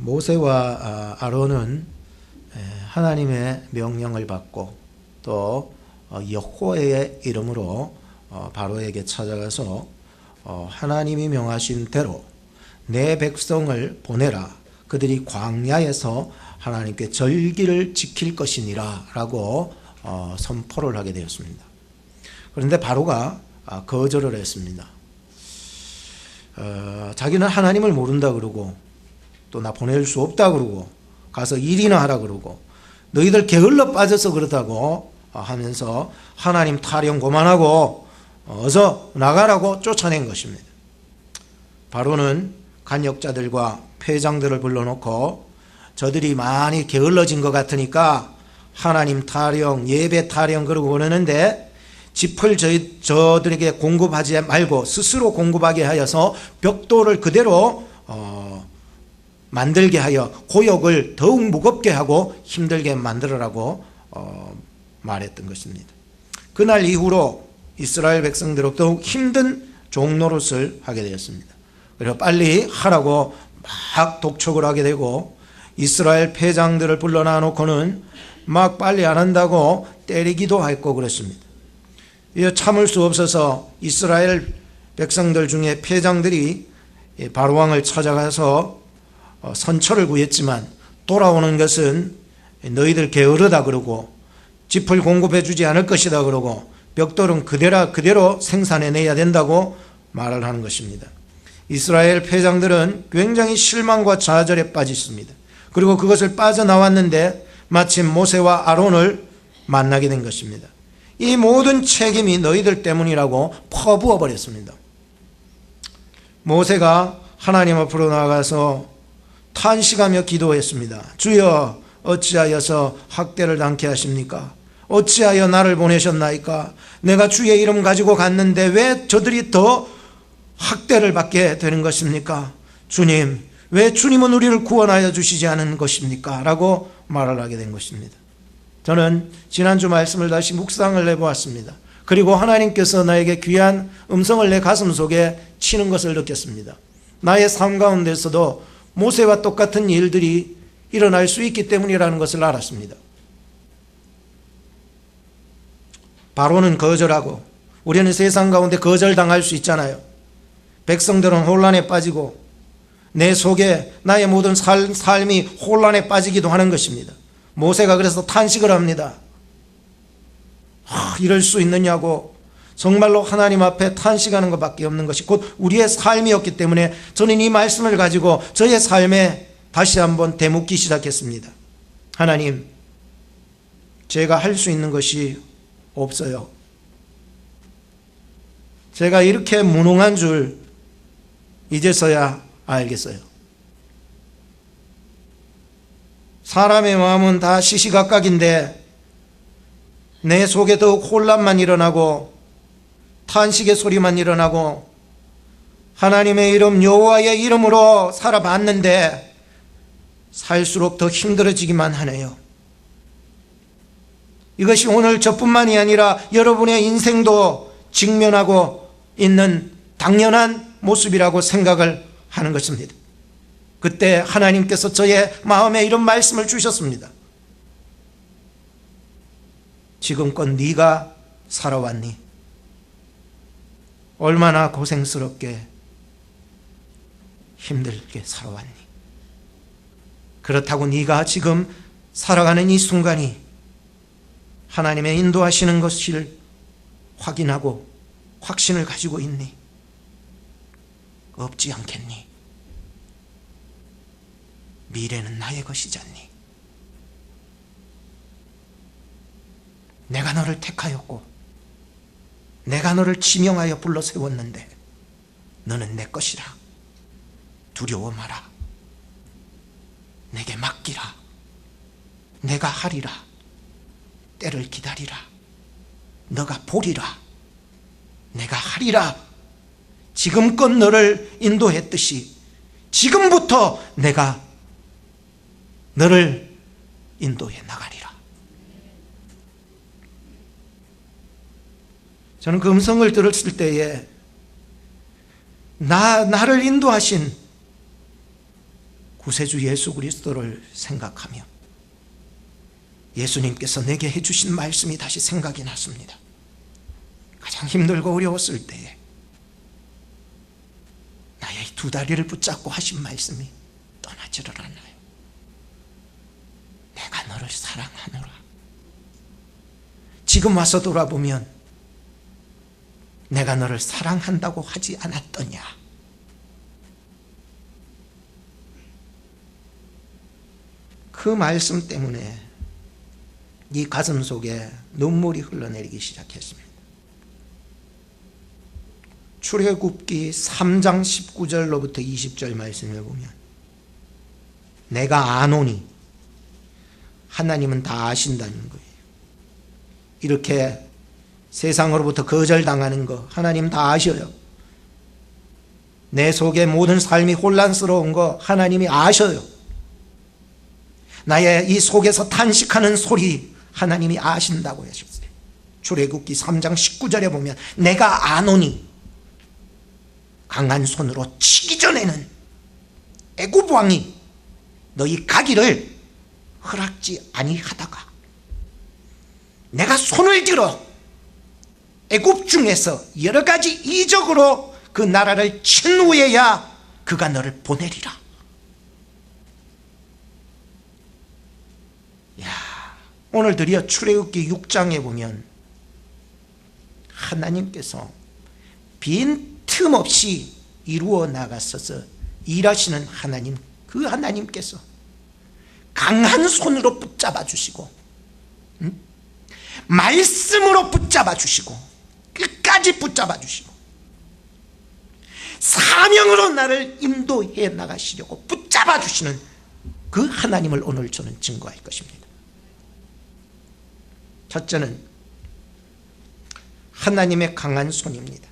모세와 아론은 하나님의 명령을 받고 또 여호와의 이름으로 바로에게 찾아가서 하나님이 명하신 대로 내 백성을 보내라. 그들이 광야에서 하나님께 절기를 지킬 것이니라 라고 선포를 하게 되었습니다. 그런데 바로가 거절을 했습니다. 자기는 하나님을 모른다 그러고 또 나 보낼 수 없다 그러고 가서 일이나 하라 그러고 너희들 게을러 빠져서 그렇다고 하면서 하나님 타령 그만하고 어서 나가라고 쫓아낸 것입니다. 바로는 간역자들과 폐장들을 불러놓고 저들이 많이 게을러진 것 같으니까 하나님 타령, 예배 타령 그러고 그러는데 짚을 저들에게 공급하지 말고 스스로 공급하게 하여서 벽돌을 그대로 만들게 하여 고역을 더욱 무겁게 하고 힘들게 만들어라고 말했던 것입니다. 그날 이후로 이스라엘 백성들은 더욱 힘든 종노릇을 하게 되었습니다. 그래서 빨리 하라고 막 독촉을 하게 되고 이스라엘 패장들을 불러놔 놓고는 막 빨리 안 한다고 때리기도 했고 그랬습니다. 참을 수 없어서 이스라엘 백성들 중에 패장들이 바로왕을 찾아가서 선처를 구했지만 돌아오는 것은 너희들 게으르다 그러고 짚을 공급해 주지 않을 것이다 그러고 벽돌은 그대로 생산해내야 된다고 말을 하는 것입니다. 이스라엘 패장들은 굉장히 실망과 좌절에 빠졌습니다. 그리고 그것을 빠져나왔는데 마침 모세와 아론을 만나게 된 것입니다. 이 모든 책임이 너희들 때문이라고 퍼부어 버렸습니다. 모세가 하나님 앞으로 나가서 탄식하며 기도했습니다. 주여 어찌하여서 학대를 당케 하십니까? 어찌하여 나를 보내셨나이까? 내가 주의 이름 가지고 갔는데 왜 저들이 더 학대를 받게 되는 것입니까? 주님, 왜 주님은 우리를 구원하여 주시지 않은 것입니까? 라고 말을 하게 된 것입니다. 저는 지난주 말씀을 다시 묵상을 해보았습니다. 그리고 하나님께서 나에게 귀한 음성을 내 가슴 속에 치는 것을 느꼈습니다. 나의 삶 가운데서도 모세와 똑같은 일들이 일어날 수 있기 때문이라는 것을 알았습니다. 바로는 거절하고 우리는 세상 가운데 거절당할 수 있잖아요. 백성들은 혼란에 빠지고 내 속에 나의 모든 삶이 혼란에 빠지기도 하는 것입니다. 모세가 그래서 탄식을 합니다. 이럴 수 있느냐고 정말로 하나님 앞에 탄식하는 것밖에 없는 것이 곧 우리의 삶이었기 때문에 저는 이 말씀을 가지고 저의 삶에 다시 한번 되묻기 시작했습니다. 하나님, 제가 할 수 있는 것이 없어요. 제가 이렇게 무능한 줄 이제서야 알겠어요. 사람의 마음은 다 시시각각인데 내 속에 더욱 혼란만 일어나고 탄식의 소리만 일어나고 하나님의 이름 여호와의 이름으로 살아봤는데 살수록 더 힘들어지기만 하네요. 이것이 오늘 저뿐만이 아니라 여러분의 인생도 직면하고 있는 당연한 모습이라고 생각을 하는 것입니다. 그때 하나님께서 저의 마음에 이런 말씀을 주셨습니다. 지금껏 네가 살아왔니? 얼마나 고생스럽게 힘들게 살아왔니? 그렇다고 네가 지금 살아가는 이 순간이 하나님의 인도하시는 것을 확인하고 확신을 가지고 있니? 없지 않겠니? 미래는 나의 것이지 않니? 내가 너를 택하였고 내가 너를 지명하여 불러 세웠는데 너는 내 것이라. 두려워 마라. 내게 맡기라. 내가 하리라. 때를 기다리라. 너가 보리라. 내가 하리라. 지금껏 너를 인도했듯이 지금부터 내가 너를 인도해 나가리라. 저는 그 음성을 들었을 때에 나를 인도하신 구세주 예수 그리스도를 생각하며 예수님께서 내게 해주신 말씀이 다시 생각이 났습니다. 가장 힘들고 어려웠을 때에 나의 두 다리를 붙잡고 하신 말씀이 떠나지를 않아요. 내가 너를 사랑하노라. 지금 와서 돌아보면 내가 너를 사랑한다고 하지 않았더냐. 그 말씀 때문에 이 가슴 속에 눈물이 흘러내리기 시작했습니다. 출애굽기 3장 19절로부터 20절 말씀을 보면 내가 아노니, 하나님은 다 아신다는 거예요. 이렇게 세상으로부터 거절당하는 거 하나님 다 아셔요. 내 속에 모든 삶이 혼란스러운 거 하나님이 아셔요. 나의 이 속에서 탄식하는 소리 하나님이 아신다고 하셨어요. 출애굽기 3장 19절에 보면 내가 아노니, 강한 손으로 치기 전에는 애굽 왕이 너희 가기를 허락지 아니하다가 내가 손을 들어 애굽 중에서 여러 가지 이적으로 그 나라를 친 후에야 그가 너를 보내리라. 야, 오늘 드디어 출애굽기 6장에 보면 하나님께서 빈틈없이 이루어 나가셔서 일하시는 하나님, 그 하나님께서 강한 손으로 붙잡아 주시고 말씀으로 붙잡아 주시고 끝까지 붙잡아 주시고 사명으로 나를 인도해 나가시려고 붙잡아 주시는 그 하나님을 오늘 저는 증거할 것입니다. 첫째는 하나님의 강한 손입니다.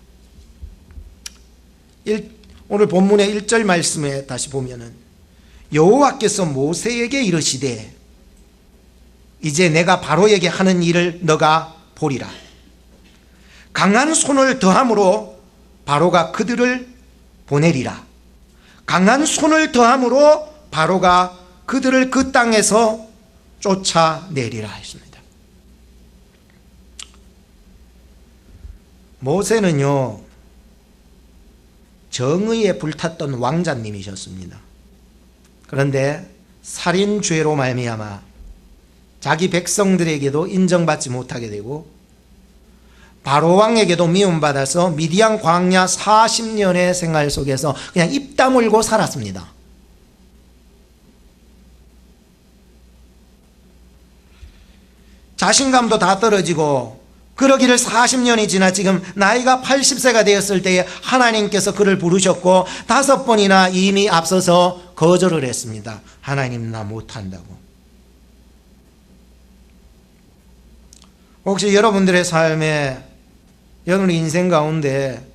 오늘 본문의 1절 말씀에 다시 보면은 여호와께서 모세에게 이르시되 이제 내가 바로에게 하는 일을 너가 보리라. 강한 손을 더함으로 바로가 그들을 보내리라. 강한 손을 더함으로 바로가 그들을 그 땅에서 쫓아내리라 했습니다. 모세는요, 정의에 불탔던 왕자님이셨습니다. 그런데 살인죄로 말미암아 자기 백성들에게도 인정받지 못하게 되고 바로 왕에게도 미움받아서 미디안 광야 40년의 생활 속에서 그냥 입 다물고 살았습니다. 자신감도 다 떨어지고 그러기를 40년이 지나 지금 나이가 80세가 되었을 때에 하나님께서 그를 부르셨고 5번이나 이미 앞서서 거절을 했습니다. 하나님 나 못한다고. 혹시 여러분들의 삶에, 여러분의 인생 가운데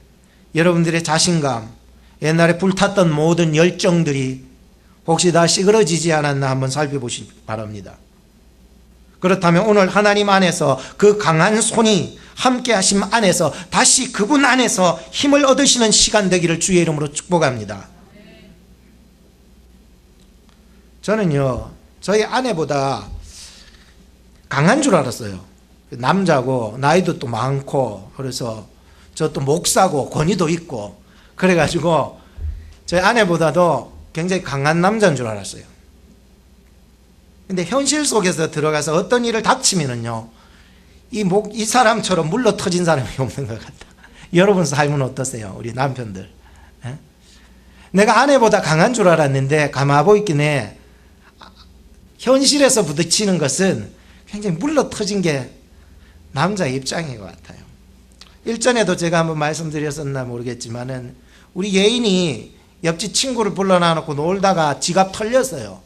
여러분들의 자신감, 옛날에 불탔던 모든 열정들이 혹시 다 시그러지지 않았나 한번 살펴보시기 바랍니다. 그렇다면 오늘 하나님 안에서 그 강한 손이 함께 하심 안에서 다시 그분 안에서 힘을 얻으시는 시간 되기를 주의 이름으로 축복합니다. 저는요, 저희 아내보다 강한 줄 알았어요. 남자고 나이도 또 많고 그래서 저 또 목사고 권위도 있고 그래가지고 저희 아내보다도 굉장히 강한 남자인 줄 알았어요. 근데 현실 속에서 들어가서 어떤 일을 닥치면은요, 이 사람처럼 물러 터진 사람이 없는 것 같다. 여러분 삶은 어떠세요? 우리 남편들. 에? 내가 아내보다 강한 줄 알았는데 가마보이기에 현실에서 부딪히는 것은 굉장히 물러 터진 게 남자의 입장인 것 같아요. 일전에도 제가 한번 말씀드렸었나 모르겠지만은 우리 예인이 옆집 친구를 불러놔놓고 놀다가 지갑 털렸어요.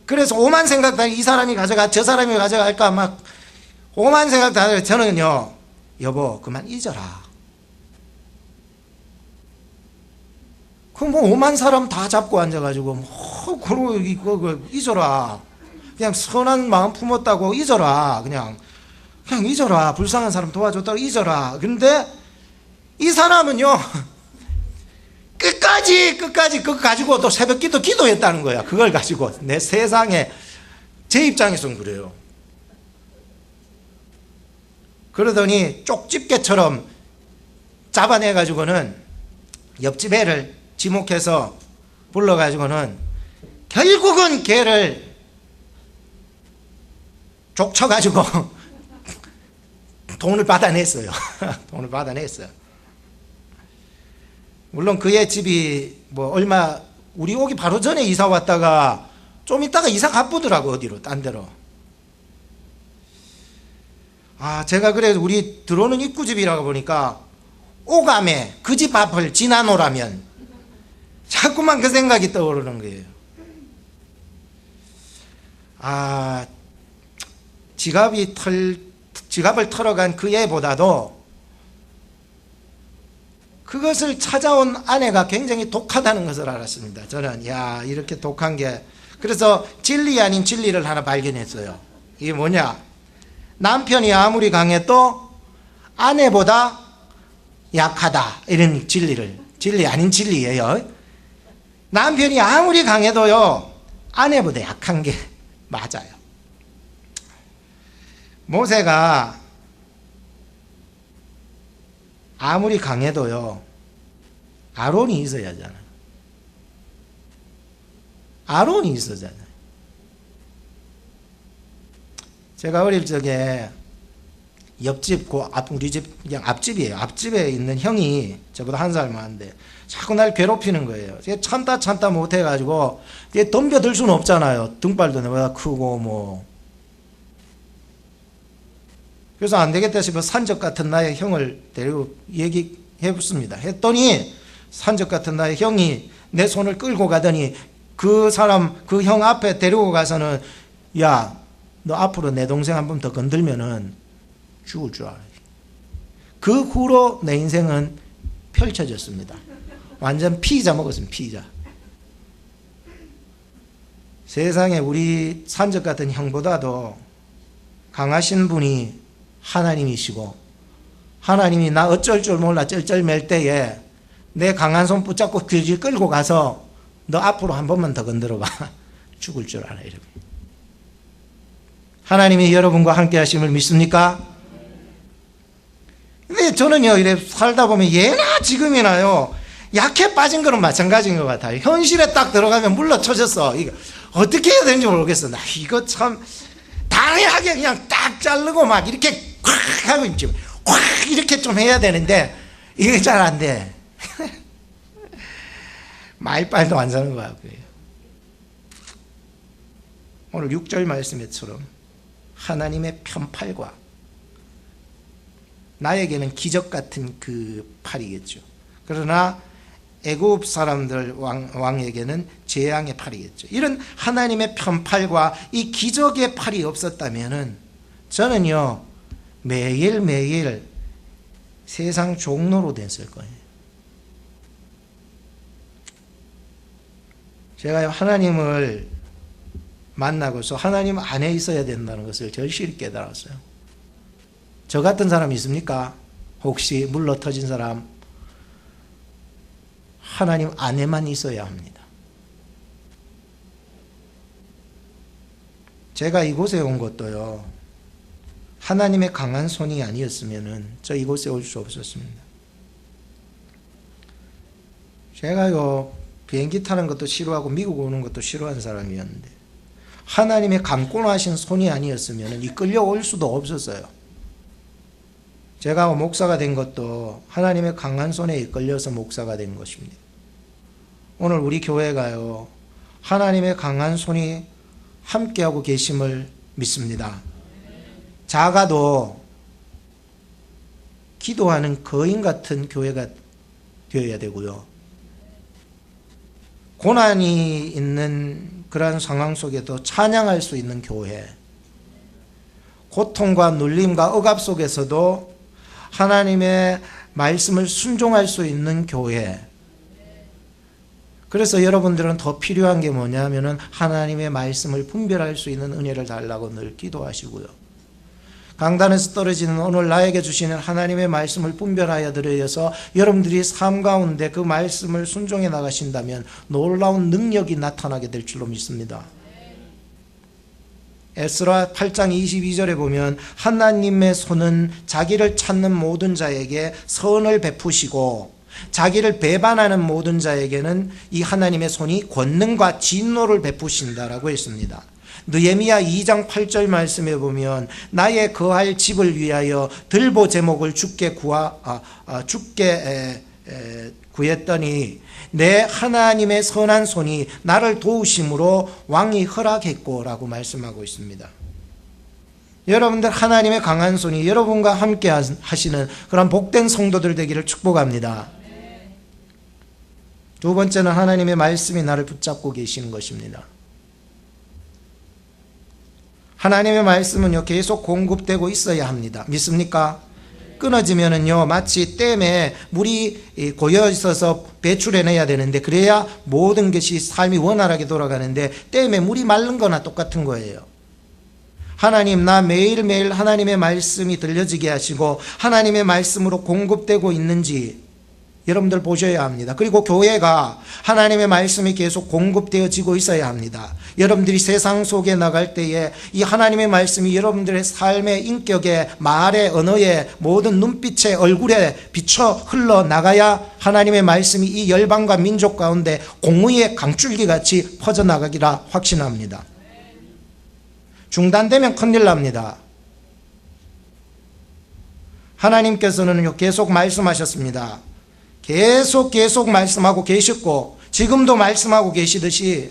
그래서 오만 생각 다 이 사람이 가져가 저 사람이 가져갈까 막 오만 생각 다 하는데 저는요, 여보 그만 잊어라. 그럼 뭐 오만 사람 다 잡고 앉아가지고 그러고 이거 잊어라. 그냥 선한 마음 품었다고 잊어라. 그냥 잊어라. 불쌍한 사람 도와줬다고 잊어라. 근데 이 사람은요 끝까지 끝까지 그거 가지고 또 새벽기도 기도했다는 거야. 그걸 가지고 내 세상에 제 입장에서는 그래요. 그러더니 쪽집게처럼 잡아내가지고는 옆집 애를 지목해서 불러가지고는 결국은 걔를 족쳐가지고 돈을 받아냈어요. 돈을 받아냈어요. 물론 그의 집이 뭐 얼마 우리 오기 바로 전에 이사 왔다가 좀 있다가 이사 가쁘더라고. 어디로 딴 데로. 제가 그래도 우리 들어오는 입구집이라고 보니까 오감에 그 집 앞을 지나노라면 자꾸만 그 생각이 떠오르는 거예요. 지갑을 털어간 그 애보다도 그것을 찾아온 아내가 굉장히 독하다는 것을 알았습니다. 저는 이렇게 독한 게, 그래서 진리 아닌 진리를 하나 발견했어요. 이게 뭐냐? 남편이 아무리 강해도 아내보다 약하다, 이런 진리 아닌 진리예요. 남편이 아무리 강해도요 아내보다 약한 게 맞아요. 모세가 아무리 강해도요 아론이 있어야 하잖아요. 아론이 있어잖아요. 제가 어릴 적에 옆집, 우리 집 그냥 앞집이에요. 앞집에 있는 형이 저보다 한 살 많은데 자꾸 날 괴롭히는 거예요. 참다 못해가지고 덤벼들 수는 없잖아요. 등발도 내보다 크고 뭐. 그래서 안 되겠다 싶어 산적 같은 나의 형을 데리고 얘기해봤습니다. 했더니 산적 같은 나의 형이 내 손을 끌고 가더니 그 형 앞에 데리고 가서는 야, 너 앞으로 내 동생 한 번 더 건들면은 죽을 줄 알아요. 그 후로 내 인생은 펼쳐졌습니다. 완전 피자 먹었습니다. 피자. 세상에 우리 산적 같은 형보다도 강하신 분이 하나님이시고, 하나님이 나 어쩔 줄 몰라 쩔쩔맬 때에 내 강한 손 붙잡고 길질 끌고 가서 너 앞으로 한 번만 더 건드려봐. 죽을 줄 알아. 이렇게. 하나님이 여러분과 함께 하심을 믿습니까? 근데 저는요, 이래 살다 보면 예나 지금이나요, 약해 빠진 거는 마찬가지인 것 같아요. 현실에 딱 들어가면 물러쳐졌어. 이거 어떻게 해야 되는지 모르겠어. 나 이거 참 당연하게 그냥 딱 자르고 막 이렇게 콱 하고 있지. 콱 이렇게 좀 해야 되는데 이게 잘 안 돼. 말빨도 안 사는 것 같고요. 오늘 6절 말씀에처럼 하나님의 편팔과 나에게는 기적 같은 그 팔이겠죠. 그러나 애굽 사람들 왕에게는 재앙의 팔이겠죠. 이런 하나님의 편팔과 이 기적의 팔이 없었다면은 저는요 매일매일 세상 종로로 됐을 거예요. 제가 하나님을 만나고서 하나님 안에 있어야 된다는 것을 절실히 깨달았어요. 저 같은 사람 있습니까? 혹시 물러터진 사람? 하나님 안에만 있어야 합니다. 제가 이곳에 온 것도요, 하나님의 강한 손이 아니었으면 저 이곳에 올 수 없었습니다. 제가요 비행기 타는 것도 싫어하고 미국 오는 것도 싫어하는 사람이었는데 하나님의 강권하신 손이 아니었으면 이끌려 올 수도 없었어요. 제가 목사가 된 것도 하나님의 강한 손에 이끌려서 목사가 된 것입니다. 오늘 우리 교회가요 하나님의 강한 손이 함께하고 계심을 믿습니다. 작아도 기도하는 거인 같은 교회가 되어야 되고요, 고난이 있는 그러한 상황 속에도 찬양할 수 있는 교회, 고통과 눌림과 억압 속에서도 하나님의 말씀을 순종할 수 있는 교회. 그래서 여러분들은 더 필요한 게 뭐냐면은 하나님의 말씀을 분별할 수 있는 은혜를 달라고 늘 기도하시고요, 강단에서 떨어지는 오늘 나에게 주시는 하나님의 말씀을 분별하여 들으여서 여러분들이 삶 가운데 그 말씀을 순종해 나가신다면 놀라운 능력이 나타나게 될 줄로 믿습니다. 에스라 8장 22절에 보면 하나님의 손은 자기를 찾는 모든 자에게 선을 베푸시고 자기를 배반하는 모든 자에게는 이 하나님의 손이 권능과 진노를 베푸신다라고 했습니다. 느헤미야 2장 8절 말씀에 보면 나의 거할 집을 위하여 들보 제목을 주께 구했더니 내 하나님의 선한 손이 나를 도우심으로 왕이 허락했고 라고 말씀하고 있습니다. 여러분들 하나님의 강한 손이 여러분과 함께 하시는 그런 복된 성도들 되기를 축복합니다. 두 번째는 하나님의 말씀이 나를 붙잡고 계시는 것입니다. 하나님의 말씀은요 계속 공급되고 있어야 합니다. 믿습니까? 끊어지면은요 마치 댐에 물이 고여 있어서 배출해내야 되는데 그래야 모든 것이 삶이 원활하게 돌아가는데 댐에 물이 마른 거나 똑같은 거예요. 하나님, 나 매일매일 하나님의 말씀이 들려지게 하시고 하나님의 말씀으로 공급되고 있는지 여러분들 보셔야 합니다. 그리고 교회가 하나님의 말씀이 계속 공급되어지고 있어야 합니다. 여러분들이 세상 속에 나갈 때에 이 하나님의 말씀이 여러분들의 삶의 인격에, 말에, 언어에, 모든 눈빛에, 얼굴에 비쳐 흘러나가야 하나님의 말씀이 이 열방과 민족 가운데 공의의 강줄기같이 퍼져나가기라 확신합니다. 중단되면 큰일 납니다. 하나님께서는 계속 말씀하셨습니다. 계속 말씀하고 계셨고 지금도 말씀하고 계시듯이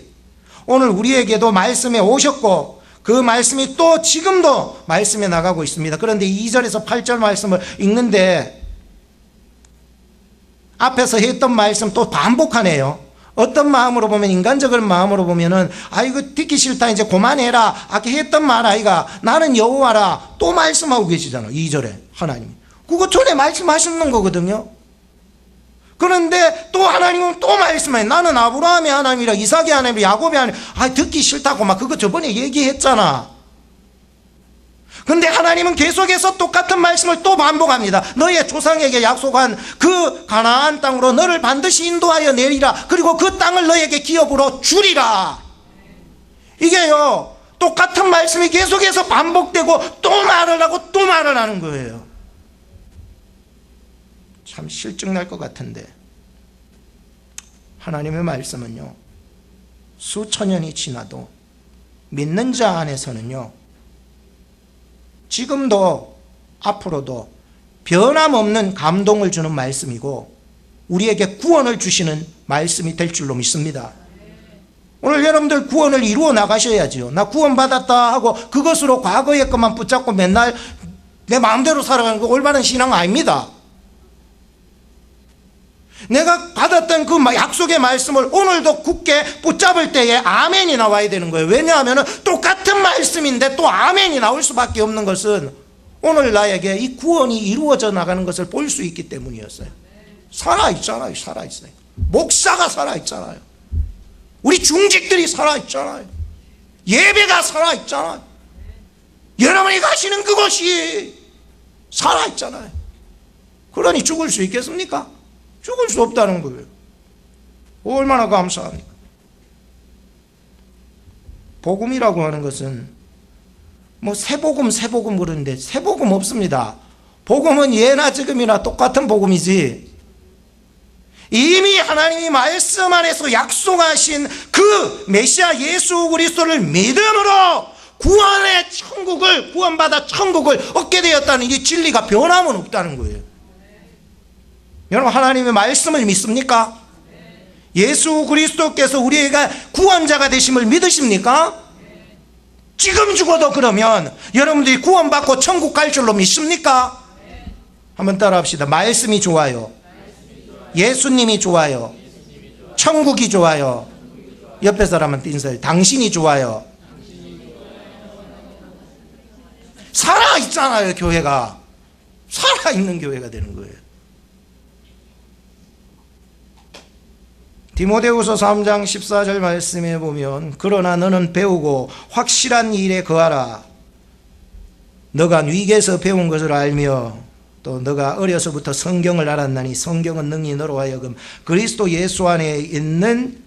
오늘 우리에게도 말씀에 오셨고 그 말씀이 또 지금도 말씀에 나가고 있습니다. 그런데 2절에서 8절 말씀을 읽는데 앞에서 했던 말씀 또 반복하네요. 어떤 마음으로 보면, 인간적인 마음으로 보면은 이거 듣기 싫다 이제 그만해라, 아까 했던 말 아이가 나는 여호와라, 또 말씀하고 계시잖아. 2절에 하나님이 그거 전에 말씀하셨는 거거든요. 그런데 또 하나님은 또 말씀해. 나는 아브라함의 하나님이라, 이삭의 하나님이라, 야곱의 하나님. 듣기 싫다고 막 그거 저번에 얘기했잖아. 근데 하나님은 계속해서 똑같은 말씀을 또 반복합니다. 너의 조상에게 약속한 그 가나안 땅으로 너를 반드시 인도하여 내리라. 그리고 그 땅을 너에게 기업으로 주리라. 이게요 똑같은 말씀이 계속해서 반복되고 또 말을 하고 또 말을 하는 거예요. 참 실증날 것 같은데 하나님의 말씀은요 수천 년이 지나도 믿는 자 안에서는요 지금도 앞으로도 변함없는 감동을 주는 말씀이고 우리에게 구원을 주시는 말씀이 될 줄로 믿습니다. 오늘 여러분들 구원을 이루어 나가셔야지요. 나 구원받았다 하고 그것으로 과거의 것만 붙잡고 맨날 내 마음대로 살아가는 거 올바른 신앙 아닙니다. 내가 받았던 그 약속의 말씀을 오늘도 굳게 붙잡을 때에 아멘이 나와야 되는 거예요. 왜냐하면 똑같은 말씀인데 또 아멘이 나올 수밖에 없는 것은 오늘 나에게 이 구원이 이루어져 나가는 것을 볼 수 있기 때문이었어요. 살아있잖아요. 살아있어요. 목사가 살아있잖아요. 우리 중직들이 살아있잖아요. 예배가 살아있잖아요. 여러분이 가시는 그곳이 살아있잖아요. 그러니 죽을 수 있겠습니까? 죽을 수 없다는 거예요. 얼마나 감사합니까? 복음이라고 하는 것은 뭐 새복음 그러는데 새복음 없습니다. 복음은 예나 지금이나 똑같은 복음이지, 이미 하나님이 말씀 안에서 약속하신 그 메시아 예수 그리스도를 믿음으로 구원의 천국을, 구원받아 천국을 얻게 되었다는 이 진리가 변함은 없다는 거예요. 여러분 하나님의 말씀을 믿습니까? 예수 그리스도께서 우리가 구원자가 되심을 믿으십니까? 지금 죽어도 그러면 여러분들이 구원받고 천국 갈 줄로 믿습니까? 한번 따라 합시다. 말씀이 좋아요. 예수님이 좋아요. 천국이 좋아요. 옆에 사람한테 인사해요. 당신이 좋아요. 살아있잖아요. 교회가 살아있는 교회가 되는 거예요. 디모데후서 3장 14절 말씀에 보면 그러나 너는 배우고 확실한 일에 거하라. 너가 위계에서 배운 것을 알며 또 너가 어려서부터 성경을 알았나니 성경은 능히 너로 하여금 그리스도 예수 안에 있는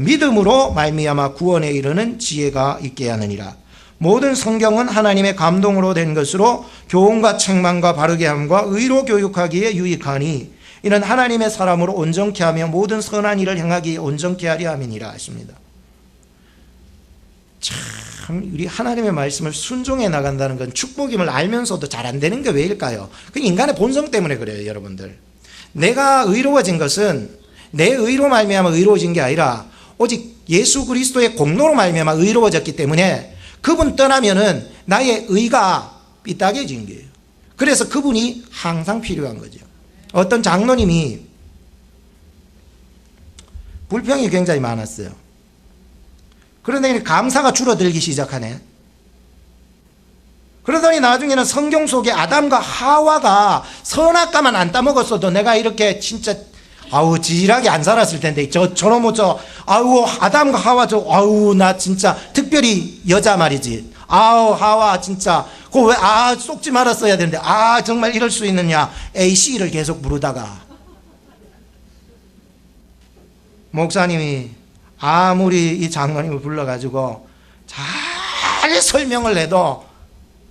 믿음으로 말미암아 구원에 이르는 지혜가 있게 하느니라. 모든 성경은 하나님의 감동으로 된 것으로 교훈과 책망과 바르게 함과 의로 교육하기에 유익하니 이는 하나님의 사람으로 온전케 하며 모든 선한 일을 행하기에 온전케 하려 함이니라 하십니다. 참 우리 하나님의 말씀을 순종해 나간다는 건 축복임을 알면서도 잘 안 되는 게 왜일까요? 그 인간의 본성 때문에 그래요, 여러분들. 내가 의로워진 것은 내 의로 말미암아 의로워진 게 아니라 오직 예수 그리스도의 공로로 말미암아 의로워졌기 때문에 그분 떠나면은 나의 의가 삐딱해진 거예요. 그래서 그분이 항상 필요한 거죠. 어떤 장로님이 불평이 굉장히 많았어요. 그런데 감사가 줄어들기 시작하네. 그러더니 나중에는 성경 속에 아담과 하와가 선악과만 안 따먹었어도 내가 이렇게 진짜 지질하게 안 살았을 텐데 저놈 아담과 하와 나 진짜 특별히 여자 말이지. 하와 진짜 그거 왜 쏙지 말았어야 되는데 정말 이럴 수 있느냐. AC를 계속 부르다가 목사님이 아무리 이 장로님을 불러가지고 잘 설명을 해도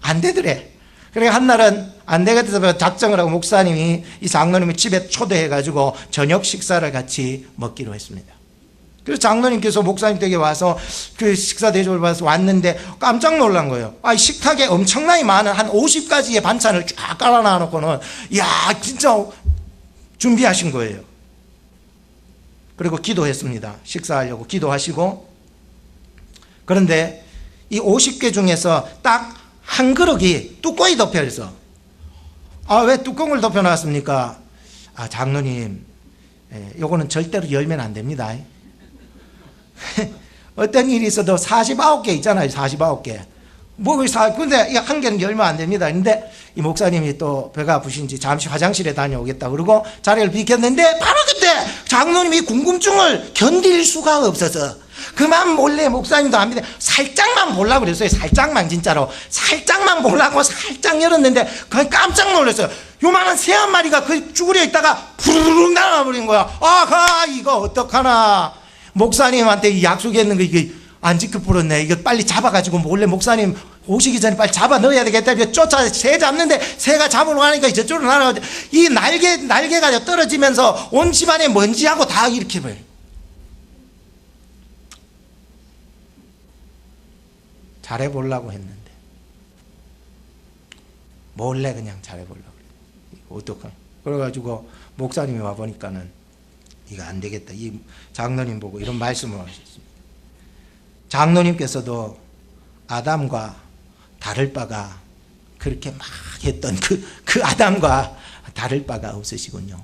안 되더래. 그러니까 한날은 안 되겠다고 작정을 하고 목사님이 이 장로님을 집에 초대해가지고 저녁 식사를 같이 먹기로 했습니다. 그래서 장로님께서 목사님 댁에 와서 그 식사 대접을 받아서 왔는데 깜짝 놀란 거예요. 식탁에 엄청나게 많은 한 50가지의 반찬을 쫙 깔아놔놓고는 진짜 준비하신 거예요. 그리고 기도했습니다. 식사하려고 기도하시고. 그런데 이 50개 중에서 딱 한 그릇이 뚜껑이 덮여 있어. 왜 뚜껑을 덮여 놨습니까? 장로님, 요거는 절대로 열면 안 됩니다. 어떤 일이 있어도 49개 있잖아요. 49개. 근데 한 개는 열면 안 됩니다. 근데 이 목사님이 또 배가 아프신지 잠시 화장실에 다녀오겠다 그러고 자리를 비켰는데 바로 그때 장로님이 궁금증을 견딜 수가 없어서 그만 몰래 목사님도 안 믿어 살짝만 보려고 그랬어요. 살짝만 진짜로 살짝만 보려고 살짝 열었는데 그냥 깜짝 놀랐어요. 요만한 새 한 마리가 그 쭈그려 있다가 부르르 날아버린 거야. 이거 어떡하나. 목사님한테 약속했는 거 이게 안 지켜버렸네. 이거 빨리 잡아가지고 몰래 목사님 오시기 전에 빨리 잡아 넣어야 되겠다. 쫓아 새 잡는데 새가 잡으러 가니까 저쪽으로 날아가고 이 날개가 떨어지면서 온 집안에 먼지하고 다 이렇게 버려. 잘해보려고 했는데 몰래 그냥 잘해보려고 그래. 어떡하나. 그래가지고 목사님이 와보니까는 이거 안 되겠다. 이 장로님 보고 이런 말씀을 하셨습니다. 장로님께서도 아담과 다를 바가 그렇게 막 했던 그 아담과 다를 바가 없으시군요.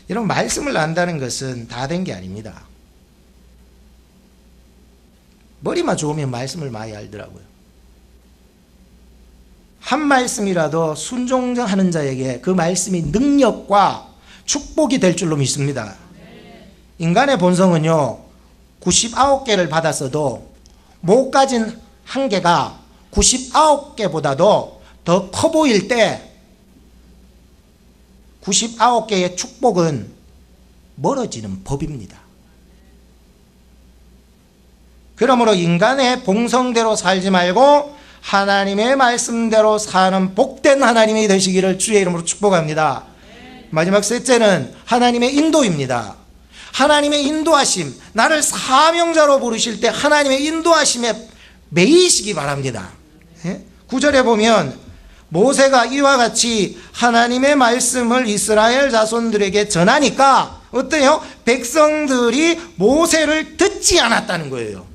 이런 말씀을 안다는 것은 다 된 게 아닙니다. 머리만 좋으면 말씀을 많이 알더라고요. 한 말씀이라도 순종하는 자에게 그 말씀이 능력과 축복이 될 줄로 믿습니다. 인간의 본성은요 99개를 받았어도 못 가진 한 개가 99개보다도 더 커 보일 때 99개의 축복은 멀어지는 법입니다. 그러므로 인간의 본성대로 살지 말고 하나님의 말씀대로 사는 복된 하나님이 되시기를 주의 이름으로 축복합니다. 마지막 셋째는 하나님의 인도입니다. 하나님의 인도하심, 나를 사명자로 부르실 때 하나님의 인도하심에 매이시기 바랍니다. 9절에 보면 모세가 이와 같이 하나님의 말씀을 이스라엘 자손들에게 전하니까 어때요? 백성들이 모세를 듣지 않았다는 거예요.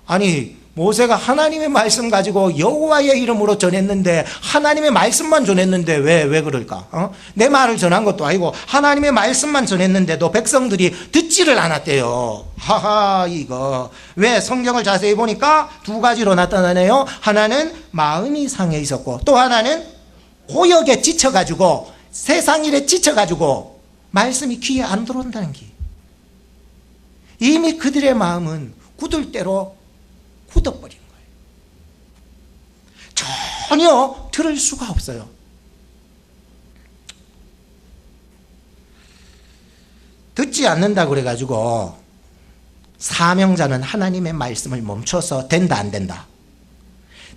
아니 모세가 하나님의 말씀 가지고 여호와의 이름으로 전했는데 하나님의 말씀만 전했는데 왜 그럴까? 내 말을 전한 것도 아니고 하나님의 말씀만 전했는데도 백성들이 듣지를 않았대요. 이거 왜 성경을 자세히 보니까 두 가지로 나타나네요. 하나는 마음이 상해 있었고 또 하나는 고역에 지쳐가지고 세상 일에 지쳐가지고 말씀이 귀에 안 들어온다는 게 이미 그들의 마음은 굳을 대로 굳어버린 거예요. 전혀 들을 수가 없어요. 듣지 않는다 그래가지고 사명자는 하나님의 말씀을 멈춰서 된다 안 된다?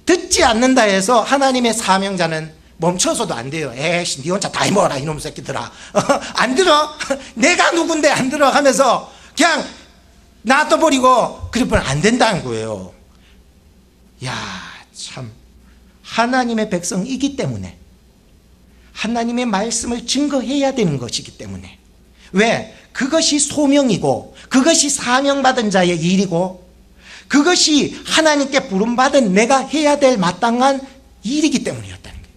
듣지 않는다 해서 하나님의 사명자는 멈춰서도 안 돼요. 에이씨 니 혼자 다 해먹어라 이놈 새끼들아. 안 들어? 내가 누군데 안 들어 하면서 그냥 놔둬버리고 그러면 안 된다는 거예요. 야, 참 하나님의 백성이기 때문에 하나님의 말씀을 증거해야 되는 것이기 때문에. 왜? 그것이 소명이고 그것이 사명받은 자의 일이고 그것이 하나님께 부름받은 내가 해야 될 마땅한 일이기 때문이었다는 거예요.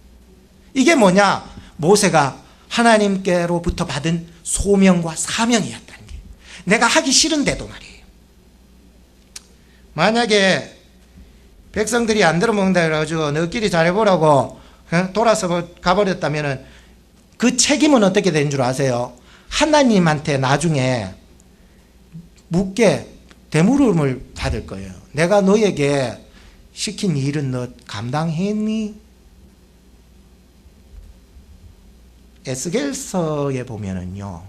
이게 뭐냐? 모세가 하나님께로부터 받은 소명과 사명이었다는 거예요. 내가 하기 싫은데도 말이에요. 만약에 백성들이 안 들어먹는다 그래가지고 너끼리 잘해보라고 돌아서 가버렸다면 그 책임은 어떻게 되는 줄 아세요? 하나님한테 나중에 묻게 되물음을 받을 거예요. 내가 너에게 시킨 일은 너 감당했니? 에스겔서에 보면은요,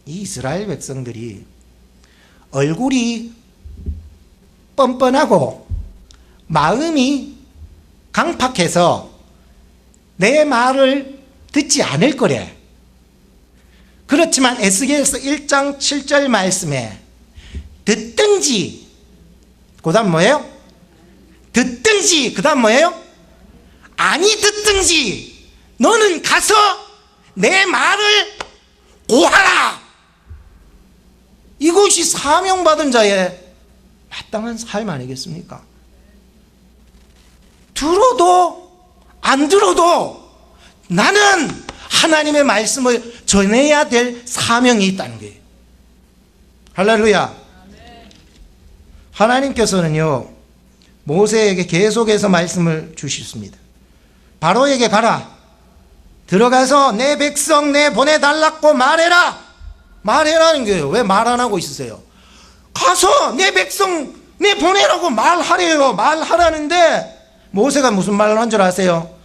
이 이스라엘 백성들이 얼굴이 뻔뻔하고 마음이 강팍해서 내 말을 듣지 않을 거래. 그렇지만 에스겔서 1장 7절 말씀에 듣든지, 그 다음 뭐예요? 듣든지, 그 다음 뭐예요? 아니 듣든지 너는 가서 내 말을 고하라. 이것이 사명받은 자의 마땅한 삶 아니겠습니까? 들어도 안 들어도 나는 하나님의 말씀을 전해야 될 사명이 있다는 거예요. 할렐루야. 하나님께서는요, 모세에게 계속해서 말씀을 주셨습니다. 바로에게 가라. 들어가서 내 백성 내 보내달라고 말해라. 말해라는 거예요. 왜 말 안 하고 있으세요? 가서 내 백성 내 보내라고 말하래요. 말하라는데 모세가 무슨 말을 한 줄 아세요?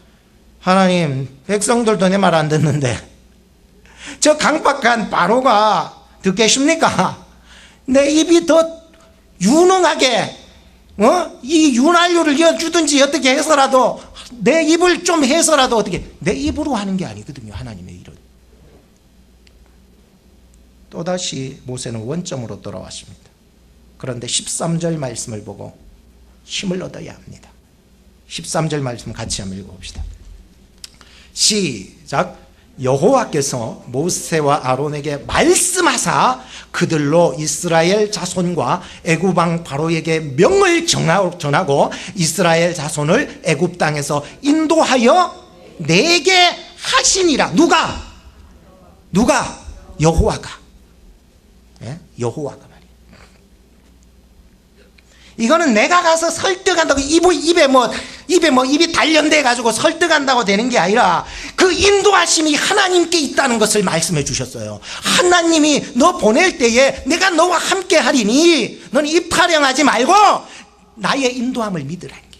하나님, 백성들도 내 말 안 듣는데 저 강박한 바로가 듣겠습니까? 내 입이 더 유능하게 이 윤활유를 이어주든지 어떻게 해서라도 내 입을 좀 해서라도 어떻게 내 입으로 하는 게 아니거든요. 하나님의 일은. 또다시 모세는 원점으로 돌아왔습니다. 그런데 13절 말씀을 보고 힘을 얻어야 합니다. 13절 말씀 같이 한번 읽어봅시다. 시작. 여호와께서 모세와 아론에게 말씀하사 그들로 이스라엘 자손과 애굽 왕 바로에게 명을 전하고 이스라엘 자손을 애굽 땅에서 인도하여 내게 하시니라. 누가? 여호와가. 예? 여호와가 말이에요. 이거는 내가 가서 설득한다고 입이 단련돼 가지고 설득한다고 되는 게 아니라 그 인도하심이 하나님께 있다는 것을 말씀해 주셨어요. 하나님이 너 보낼 때에 내가 너와 함께 하리니 너는 입 타령하지 말고 나의 인도함을 믿으라는 게.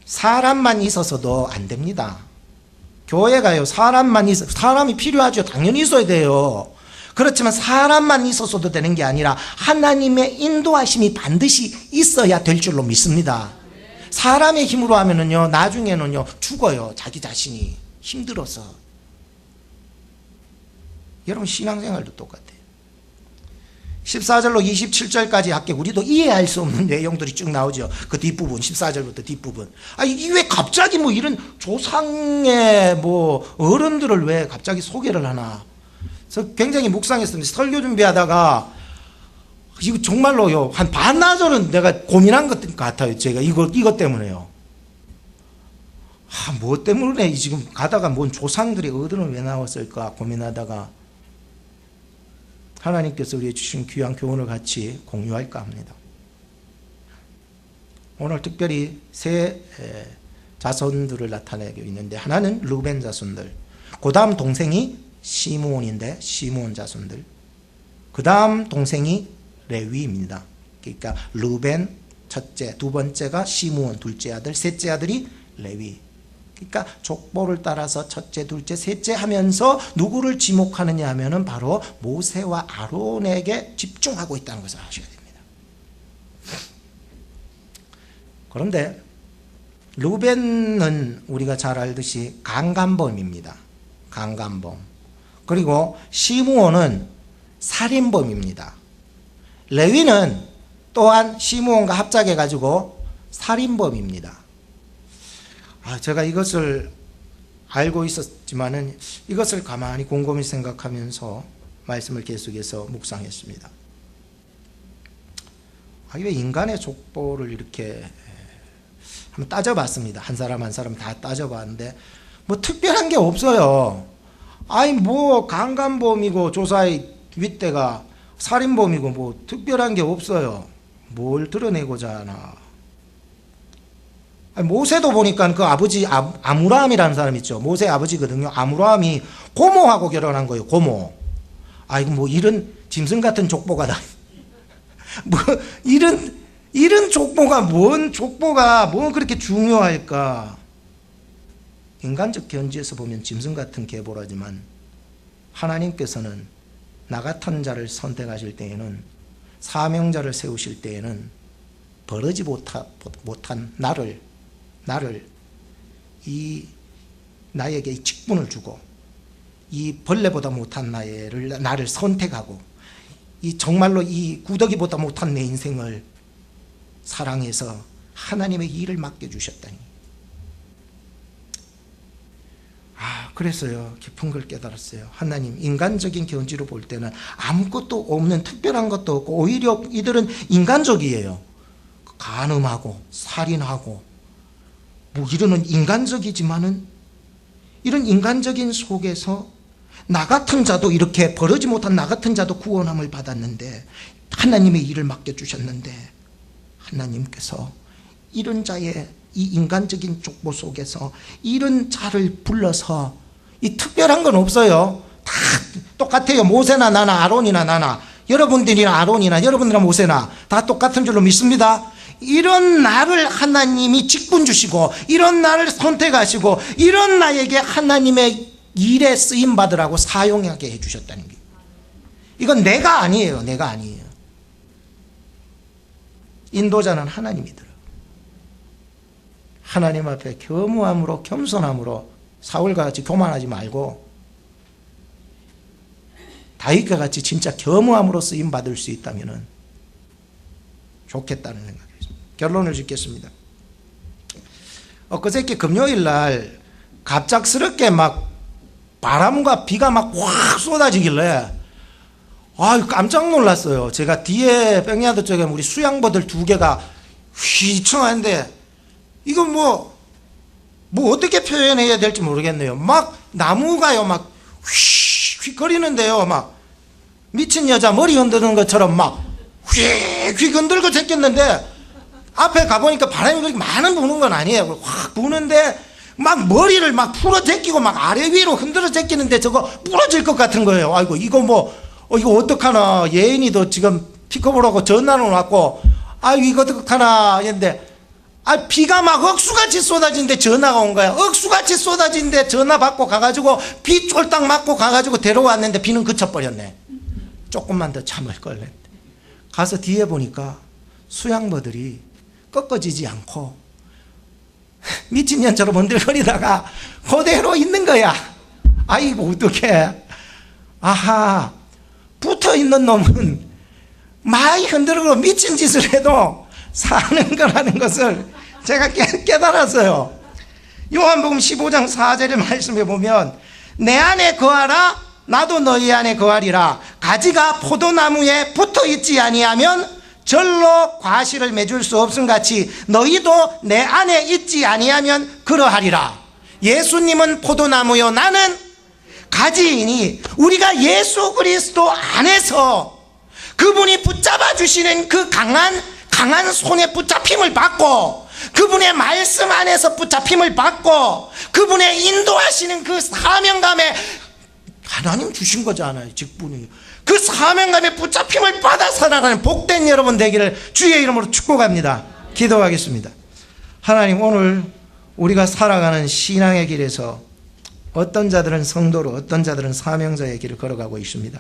사람만 있어서도 안 됩니다. 교회가요, 사람이 필요하죠. 당연히 있어야 돼요. 그렇지만 사람만 있어서도 되는 게 아니라 하나님의 인도하심이 반드시 있어야 될 줄로 믿습니다. 사람의 힘으로 하면은요, 나중에는요, 죽어요. 자기 자신이 힘들어서. 여러분, 신앙생활도 똑같아요. 14절로 27절까지 할게 우리도 이해할 수 없는 내용들이 쭉 나오죠. 그 뒷부분, 14절부터 뒷부분. 이게 왜 갑자기 이런 조상의 어른들을 왜 갑자기 소개를 하나. 그래서 굉장히 묵상했습니다. 설교 준비하다가 이거 정말로요, 한 반나절은 내가 고민한 것 같아요. 제가 이것 때문에요. 뭐 때문에 지금 가다가 뭔 조상들의 어른은 왜 나왔을까 고민하다가 하나님께서 우리에게 주신 귀한 교훈을 같이 공유할까 합니다. 오늘 특별히 세 자손들을 나타내고 있는데, 하나는 르벤 자손들, 그 다음 동생이 시므온인데 시므온 자손들, 그 다음 동생이 레위입니다. 그러니까 르벤 첫째, 두 번째가 시므온 둘째 아들, 셋째 아들이 레위. 그러니까 족보를 따라서 첫째, 둘째, 셋째 하면서 누구를 지목하느냐 하면은 바로 모세와 아론에게 집중하고 있다는 것을 아셔야 됩니다. 그런데 르벤은 우리가 잘 알듯이 강간범입니다. 강간범. 그리고 시므온은 살인범입니다. 레위는 또한 시므온과 합작해 가지고 살인범입니다. 제가 이것을 알고 있었지만은 이것을 가만히 곰곰이 생각하면서 말씀을 계속해서 묵상했습니다. 왜 인간의 족보를 이렇게 한번 따져봤습니다. 한 사람 한 사람 다 따져봤는데 뭐 특별한 게 없어요. 뭐 강간범이고 조사의 윗대가 살인범이고 뭐 특별한 게 없어요. 뭘 드러내고자 하나. 모세도 보니까 그 아버지 아므람이라는 사람 있죠. 모세의 아버지거든요. 아므람이 고모하고 결혼한 거예요. 고모. 뭐 이런 짐승 같은 족보가 다. 뭐 이런 족보가 뭔 그렇게 중요할까? 인간적 견지에서 보면 짐승 같은 계보라지만 하나님께서는 나 같은 자를 선택하실 때에는, 사명자를 세우실 때에는 버르지 못한 나에게 이 직분을 주고, 이 벌레보다 못한 나를 선택하고, 이 정말로 이 구더기보다 못한 내 인생을 사랑해서 하나님의 일을 맡겨주셨다니. 그래서요, 깊은 걸 깨달았어요. 하나님, 인간적인 견지로 볼 때는 아무것도 없는, 특별한 것도 없고, 오히려 이들은 인간적이에요. 간음하고 살인하고 뭐 이러는 인간적이지만은, 이런 인간적인 속에서 나 같은 자도, 이렇게 버르지 못한 나 같은 자도 구원함을 받았는데, 하나님의 일을 맡겨주셨는데, 하나님께서 이런 자의 이 인간적인 족보 속에서 이런 자를 불러서, 이 특별한 건 없어요. 다 똑같아요. 모세나 나나 아론이나 나나, 여러분들이나 아론이나 여러분들이나 모세나 다 똑같은 줄로 믿습니다. 이런 나를 하나님이 직분 주시고, 이런 나를 선택하시고, 이런 나에게 하나님의 일에 쓰임 받으라고 사용하게 해주셨다는 게, 이건 내가 아니에요. 내가 아니에요. 인도자는 하나님이더라. 하나님 앞에 겸허함으로, 겸손함으로, 사울과 같이 교만하지 말고 다윗과 같이 진짜 겸허함으로 쓰임 받을 수 있다면 좋겠다는 생각이 있습니다. 결론을 짓겠습니다. 그저께 금요일 날 갑작스럽게 막 바람과 비가 막 확 쏟아지길래 깜짝 놀랐어요. 제가 뒤에 백야드 쪽에 우리 수양버들 2개가 휘청하는데, 이거 뭐 어떻게 표현해야 될지 모르겠네요. 막 나무가요, 막 휙휙거리는데요. 막 미친 여자 머리 흔드는 것처럼 막 휙휙 흔들고 제꼈는데, 앞에 가보니까 바람이 그렇게 많은 부는 건 아니에요. 확 부는데 막 머리를 막 풀어 제끼고 막 아래 위로 흔들어 제끼는데 저거 부러질 것 같은 거예요. 이거 이거 어떡하나. 예인이도 지금 픽업을 하고 전화를 왔고, 이거 어떡하나 했는데, 비가 막 억수같이 쏟아지는데 전화가 온 거야. 억수같이 쏟아지는데 전화 받고 가가지고 비 쫄딱 맞고 가가지고 데려왔는데 비는 그쳐버렸네. 조금만 더 참을 걸 했는데, 가서 뒤에 보니까 수양버들이 꺾어지지 않고 미친년처럼 흔들거리다가 그대로 있는 거야. 이거 어떡해. 붙어있는 놈은 많이 흔들고 미친 짓을 해도 사는 거라는 것을 제가 깨달았어요. 요한복음 15장 4절의 말씀에 보면, 내 안에 거하라, 나도 너희 안에 거하리라. 가지가 포도나무에 붙어있지 아니하면 절로 과실을 맺을 수 없음같이 너희도 내 안에 있지 아니하면 그러하리라. 예수님은 포도나무요, 나는 가지이니, 우리가 예수 그리스도 안에서 그분이 붙잡아 주시는 그 강한 손에 붙잡힘을 받고, 그분의 말씀 안에서 붙잡힘을 받고, 그분의 인도하시는 그 사명감에 하나님 주신 거잖아요. 직분이. 그 사명감에 붙잡힘을 받아 살아가는 복된 여러분 되기를 주의 이름으로 축복합니다. 기도하겠습니다. 하나님, 오늘 우리가 살아가는 신앙의 길에서 어떤 자들은 성도로, 어떤 자들은 사명자의 길을 걸어가고 있습니다.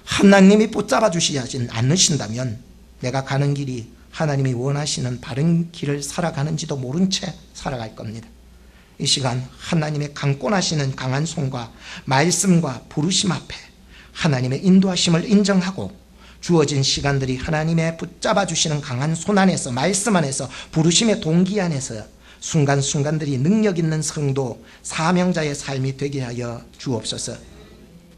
하나님이 붙잡아 주시지 않으신다면 내가 가는 길이 하나님이 원하시는 바른 길을 살아가는지도 모른 채 살아갈 겁니다. 이 시간 하나님의 강권하시는 강한 손과 말씀과 부르심 앞에 하나님의 인도하심을 인정하고 주어진 시간들이 하나님의 붙잡아 주시는 강한 손 안에서, 말씀 안에서, 부르심의 동기 안에서 순간순간들이 능력 있는 성도, 사명자의 삶이 되게 하여 주옵소서.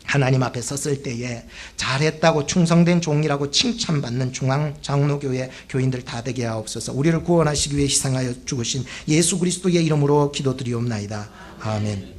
하나님 앞에 섰을 때에 잘했다고 충성된 종이라고 칭찬받는 중앙장로교회 교인들 다 되게 하옵소서. 우리를 구원하시기 위해 희생하여 죽으신 예수 그리스도의 이름으로 기도드리옵나이다. 아멘.